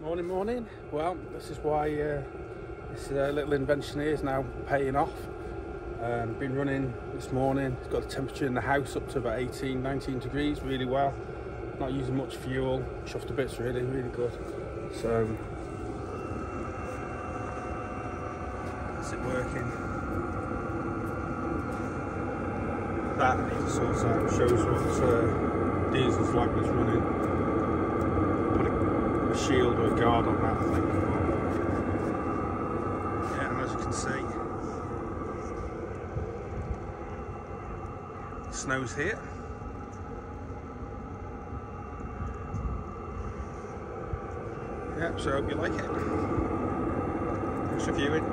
Morning. Well, this is why this little invention here is now paying off. Been running this morning. It's got the temperature in the house up to about 18-19 degrees, really well. Not using much fuel, chuffed to bits, really good. So, is it working? That I need to sort out. Shows what diesel's like when it's running. Put a shield or a guard on that, I think. Yeah, and as you can see, the snow's here. Yeah, so I hope you like it. Thanks for viewing.